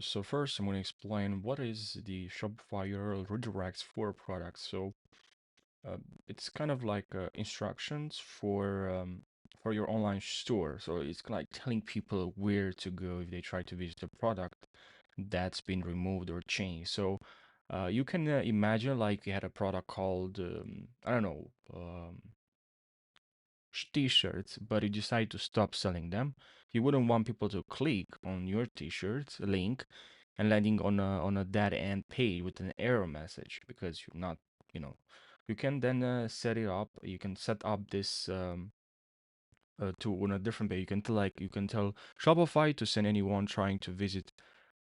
So first, I'm going to explain what is the Shopify URL redirects for products. So uh, it's kind of like instructions for your online store. So it's like telling people where to go if they try to visit a product that's been removed or changed. So you can imagine like you had a product called I don't know, t-shirts, but you decide to stop selling them. You wouldn't want people to click on your t-shirts link and landing on a dead end page with an error message because you're not, you know, you can then set it up. You can set up this to on a different page. You can tell Shopify to send anyone trying to visit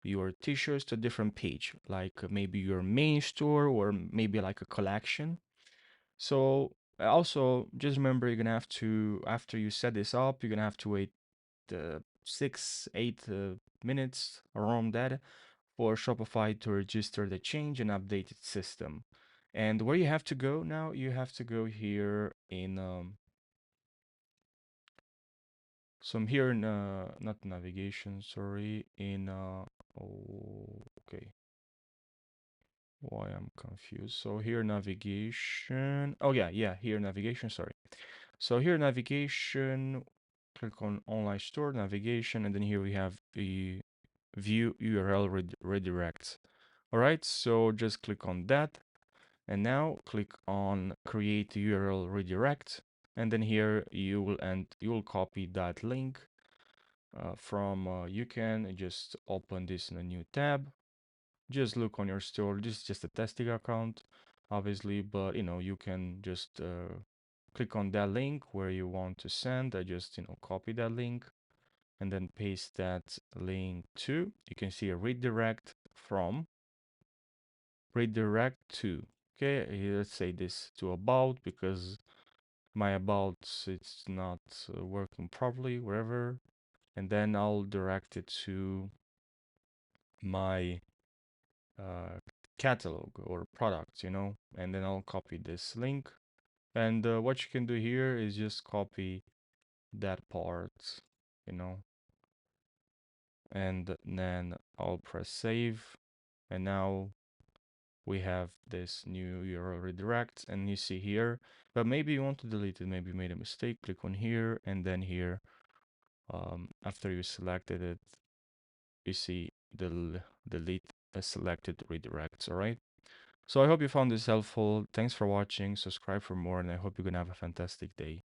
your t-shirts to a different page, like maybe your main store or maybe like a collection. So also just remember you're gonna have to after you set this up, you're gonna have to wait 6, 8 minutes around that for Shopify to register the change and update its system. And where you have to go now, you have to go here in so I'm here in not navigation, sorry, in oh, okay. Why I'm confused. So here navigation. Oh yeah, here navigation, sorry. So here navigation, click on online store navigation, and then here we have the view URL redirects. All right, so just click on that, and now click on create URL redirect, and then here you will copy that link from you can just open this in a new tab. Just look on your store. This is just a testing account, obviously, but you can just click on that link where you want to send. I just copy that link and then paste that link to. You can see a redirect from, redirect to. Okay, let's say this to about because my about it's not working properly wherever, and then I'll direct it to my uh, catalog or products, and then I'll copy this link. And what you can do here is just copy that part, you know, and then I'll press save. And now we have this new URL redirect, and you see here, but maybe you want to delete it, maybe you made a mistake, click on here, and then here, after you selected it, you see the delete selected redirects, all right? So I hope you found this helpful. Thanks for watching. Subscribe for more, and I hope you're gonna have a fantastic day.